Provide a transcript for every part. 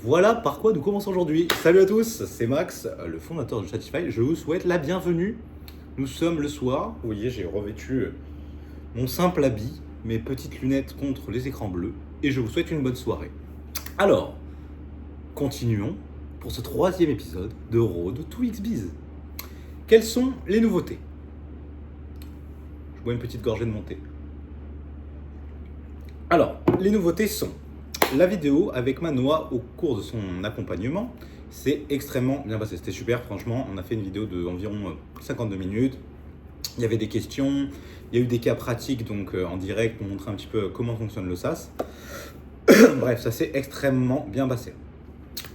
voilà par quoi nous commençons aujourd'hui. Salut à tous, c'est Max, le fondateur de Shopify. Je vous souhaite la bienvenue. Nous sommes le soir. Vous voyez, j'ai revêtu mon simple habit, mes petites lunettes contre les écrans bleus, et je vous souhaite une bonne soirée. Alors, continuons pour ce troisième épisode de Road to XBiz. Quelles sont les nouveautés? Je bois une petite gorgée de mon thé. Alors, les nouveautés sont la vidéo avec Manoa au cours de son accompagnement. C'est extrêmement bien passé, c'était super, franchement. On a fait une vidéo d'environ 52 minutes. Il y avait des questions, il y a eu des cas pratiques donc en direct pour montrer un petit peu comment fonctionne le SaaS. Bref, ça s'est extrêmement bien passé.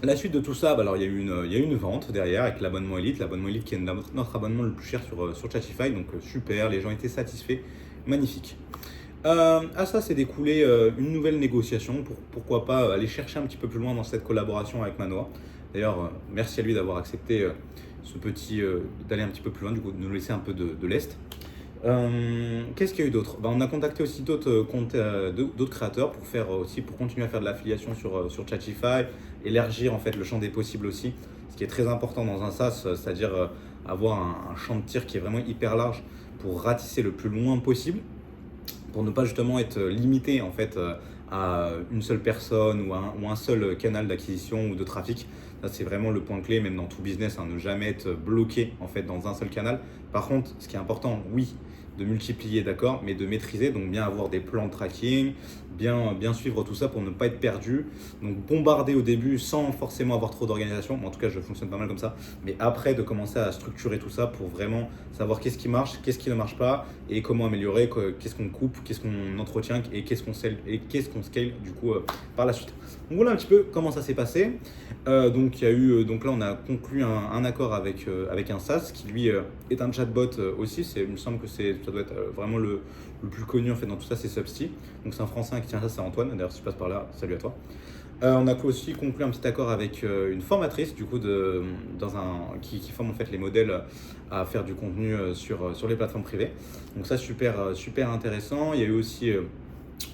La suite de tout ça, alors il y a eu une vente derrière avec l'abonnement Elite. L'abonnement Elite qui est notre abonnement le plus cher sur Shopify, donc super, les gens étaient satisfaits, magnifique. À ça s'est découlé une nouvelle négociation pour pourquoi pas aller chercher un petit peu plus loin dans cette collaboration avec Manoa. D'ailleurs, merci à lui d'avoir accepté d'aller un petit peu plus loin, du coup de nous laisser un peu de lest. Qu'est-ce qu'il y a eu d'autre? On a contacté aussi d'autres créateurs pour continuer à faire de l'affiliation sur Shopify, élargir en fait le champ des possibles aussi, ce qui est très important dans un SaaS, c'est-à-dire avoir un champ de tir qui est vraiment hyper large pour ratisser le plus loin possible, pour ne pas justement être limité en fait à une seule personne ou un seul canal d'acquisition ou de trafic. Ça, c'est vraiment le point clé, même dans tout business, ne jamais être bloqué en fait dans un seul canal. Par contre, ce qui est important, oui, de multiplier, d'accord, mais de maîtriser, donc bien avoir des plans de tracking, bien suivre tout ça pour ne pas être perdu. Donc bombarder au début sans forcément avoir trop d'organisation, en tout cas je fonctionne pas mal comme ça, mais après de commencer à structurer tout ça pour vraiment savoir qu'est-ce qui marche, qu'est-ce qui ne marche pas et comment améliorer, qu'est-ce qu'on coupe, qu'est-ce qu'on entretient et qu'est-ce qu'on scale du coup par la suite. Donc voilà un petit peu comment ça s'est passé. Donc là on a conclu un accord avec un SaaS qui lui est un chatbot aussi. Il me semble que ça doit être vraiment le plus connu en fait dans tout ça, c'est Substi. Donc c'est un Français qui tient ça, c'est Antoine. D'ailleurs si tu passes par là, salut à toi. On a aussi conclu un petit accord avec une formatrice du coup qui forme en fait les modèles à faire du contenu sur les plateformes privées. Donc ça super intéressant. Il y a eu aussi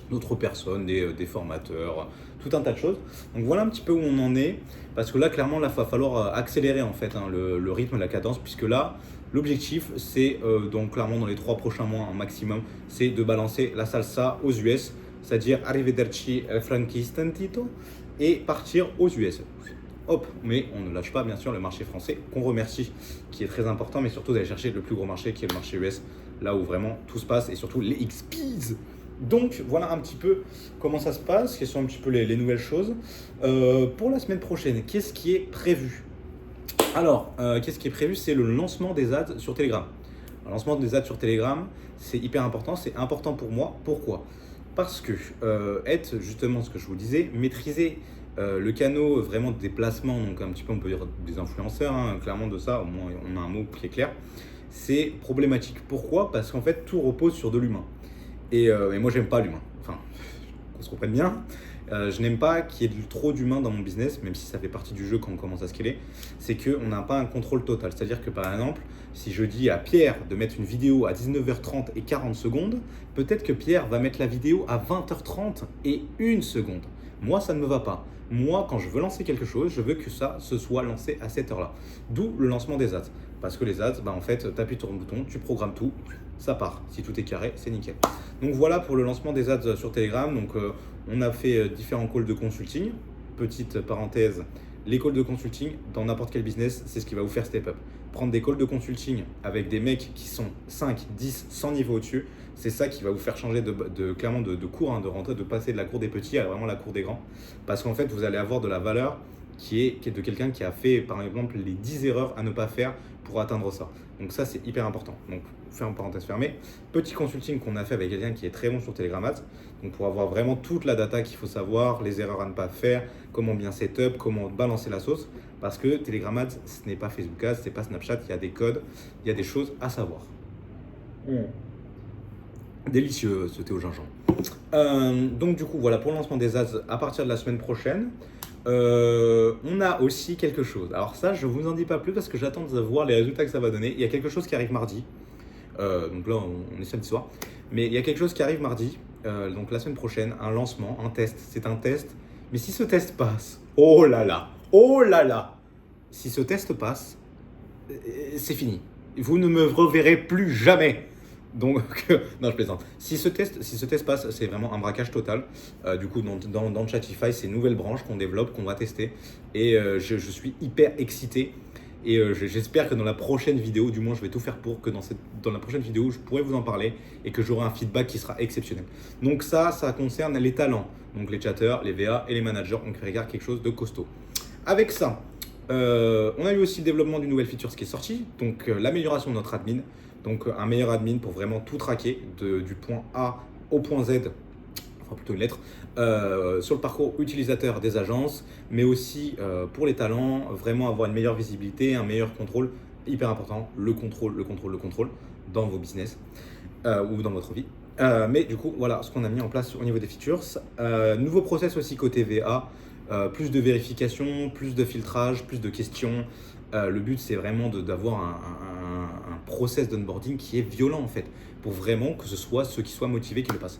d'autres personnes, des formateurs, tout un tas de choses. Donc voilà un petit peu où on en est, parce que là clairement il va falloir accélérer en fait le rythme, la cadence, puisque là l'objectif c'est donc clairement dans les 3 prochains mois un maximum, c'est de balancer la salsa aux US, c'est-à-dire arrivederci franchi stantito et partir aux US. Hop, mais on ne lâche pas bien sûr le marché français qu'on remercie, qui est très important, mais surtout d'aller chercher le plus gros marché qui est le marché US, là où vraiment tout se passe, et surtout les XPs. Donc voilà un petit peu comment ça se passe, quelles sont un petit peu les nouvelles choses. Pour la semaine prochaine, qu'est-ce qui est prévu? Alors, qu'est-ce qui est prévu? C'est le lancement des ads sur Telegram. Le lancement des ads sur Telegram, c'est hyper important, c'est important pour moi. Pourquoi? Parce que être justement ce que je vous disais, maîtriser le canal vraiment de déplacement, donc un petit peu on peut dire des influenceurs, clairement de ça, au moins on a un mot qui est clair, c'est problématique. Pourquoi? Parce qu'en fait tout repose sur de l'humain. Et moi, j'aime pas l'humain. Enfin, qu'on se comprenne bien. Je n'aime pas qu'il y ait trop d'humains dans mon business, même si ça fait partie du jeu quand on commence à scaler. C'est qu'on n'a pas un contrôle total. C'est-à-dire que par exemple, si je dis à Pierre de mettre une vidéo à 19h30 et 40 secondes, peut-être que Pierre va mettre la vidéo à 20h30 et 1 seconde. Moi, ça ne me va pas. Moi, quand je veux lancer quelque chose, je veux que ça se soit lancé à cette heure-là. D'où le lancement des ads. Parce que les ads, en fait, tu appuies sur un bouton, tu programmes tout, ça part. Si tout est carré, c'est nickel. Donc voilà pour le lancement des ads sur Telegram. Donc on a fait différents calls de consulting. Petite parenthèse, les calls de consulting dans n'importe quel business, c'est ce qui va vous faire step up. Prendre des calls de consulting avec des mecs qui sont 5, 10, 100 niveaux au-dessus, c'est ça qui va vous faire changer clairement de cours, de rentrer, de passer de la cour des petits à vraiment la cour des grands. Parce qu'en fait, vous allez avoir de la valeur qui est de quelqu'un qui a fait, par exemple, les 10 erreurs à ne pas faire pour atteindre ça. Donc ça, c'est hyper important. Donc, ferme parenthèse fermée. Petit consulting qu'on a fait avec quelqu'un qui est très bon sur Telegram Ads. Donc, pour avoir vraiment toute la data qu'il faut savoir, les erreurs à ne pas faire, comment bien setup, comment balancer la sauce. Parce que Telegram Ads, ce n'est pas Facebook Ads, ce n'est pas Snapchat, il y a des codes, il y a des choses à savoir. Délicieux ce thé au gingembre. Donc du coup, voilà pour le lancement des ads à partir de la semaine prochaine. On a aussi quelque chose. Alors ça, je vous en dis pas plus parce que j'attends de voir les résultats que ça va donner. Il y a quelque chose qui arrive mardi. Donc là, on est samedi soir. Mais il y a quelque chose qui arrive mardi, donc la semaine prochaine, un lancement, un test. C'est un test Mais si ce test passe, oh là là, si ce test passe, c'est fini. Vous ne me reverrez plus jamais. Donc, non, je plaisante. Si ce test passe, c'est vraiment un braquage total. Du coup, dans Chatify, c'est une nouvelle branche qu'on développe, qu'on va tester. Et je suis hyper excité. Et j'espère que dans la prochaine vidéo, du moins, je vais tout faire pour que dans la prochaine vidéo, je pourrai vous en parler et que j'aurai un feedback qui sera exceptionnel. Donc ça concerne les talents. Donc les chatteurs, les VA et les managers. Donc regarde quelque chose de costaud. Avec ça, on a eu aussi le développement d'une nouvelle feature qui est sortie. Donc l'amélioration de notre admin. Donc un meilleur admin pour vraiment tout traquer du point A au point Z, enfin plutôt une lettre, sur le parcours utilisateur des agences, mais aussi pour les talents, vraiment avoir une meilleure visibilité, un meilleur contrôle, hyper important, le contrôle dans vos business ou dans votre vie. Mais du coup, voilà ce qu'on a mis en place au niveau des features. Nouveau process aussi côté VA, plus de vérification, plus de filtrage, plus de questions. Le but, c'est vraiment d'avoir un process d'onboarding qui est violent en fait, pour vraiment que ce soit ceux qui soient motivés qui le passent.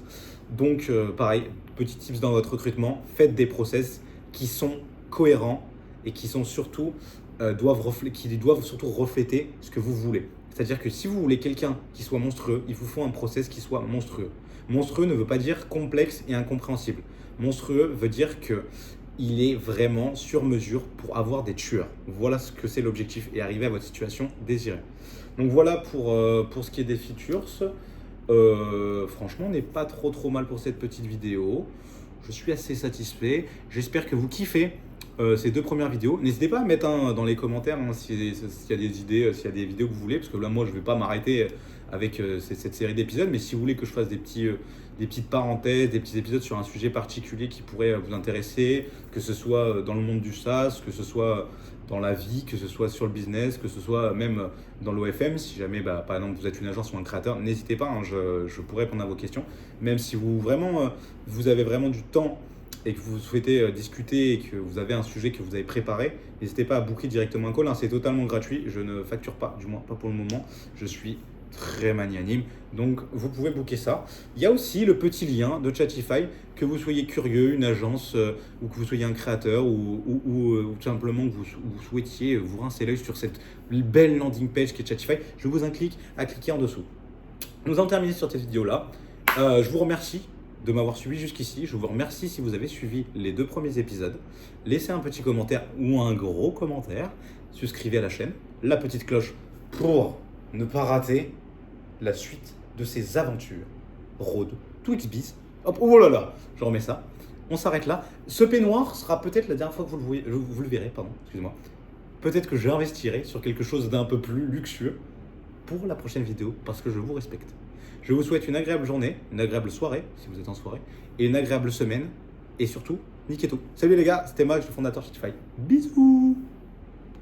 Donc, pareil, petit tips dans votre recrutement, faites des process qui sont cohérents et qui sont surtout qui doivent surtout refléter ce que vous voulez. C'est-à-dire que si vous voulez quelqu'un qui soit monstrueux, il vous faut un process qui soit monstrueux. Monstrueux ne veut pas dire complexe et incompréhensible. Monstrueux veut dire que il est vraiment sur mesure pour avoir des tueurs. Voilà ce que c'est l'objectif et arriver à votre situation désirée. Donc voilà pour ce qui est des features. Franchement, on n'est pas trop mal pour cette petite vidéo. Je suis assez satisfait. J'espère que vous kiffez ces 2 premières vidéos. N'hésitez pas à mettre dans les commentaires s'il y a des idées, s'il y a des vidéos que vous voulez, parce que là, moi, je ne vais pas m'arrêter avec cette série d'épisodes, mais si vous voulez que je fasse des petites parenthèses, des petits épisodes sur un sujet particulier qui pourrait vous intéresser, que ce soit dans le monde du SaaS, que ce soit dans la vie, que ce soit sur le business, que ce soit même dans l'OFM, si jamais par exemple vous êtes une agence ou un créateur, n'hésitez pas, je pourrais répondre à vos questions, même si vous avez vraiment du temps et que vous souhaitez discuter et que vous avez un sujet que vous avez préparé, n'hésitez pas à booker directement un call, c'est totalement gratuit, je ne facture pas, du moins pas pour le moment, je suis très magnanime, donc vous pouvez booker ça. Il y a aussi le petit lien de Chatify, que vous soyez curieux, une agence ou que vous soyez un créateur ou tout simplement que vous souhaitiez vous rincer l'œil sur cette belle landing page qui est Chatify, je vous invite à cliquer en dessous. Nous allons terminer sur cette vidéo là. Je vous remercie de m'avoir suivi jusqu'ici. Je vous remercie si vous avez suivi les 2 premiers épisodes. Laissez un petit commentaire ou un gros commentaire. Souscrivez à la chaîne, la petite cloche pour ne pas rater la suite de ces aventures. Road to XBiz. Hop, oh là là, je remets ça. On s'arrête là. Ce peignoir sera peut-être la dernière fois que vous le verrez, pardon, excusez-moi. Peut-être que j'investirai sur quelque chose d'un peu plus luxueux pour la prochaine vidéo, parce que je vous respecte. Je vous souhaite une agréable journée, une agréable soirée, si vous êtes en soirée, et une agréable semaine, et surtout, niquez tout. Salut les gars, c'était Max, le fondateur de Chatify. Bisous.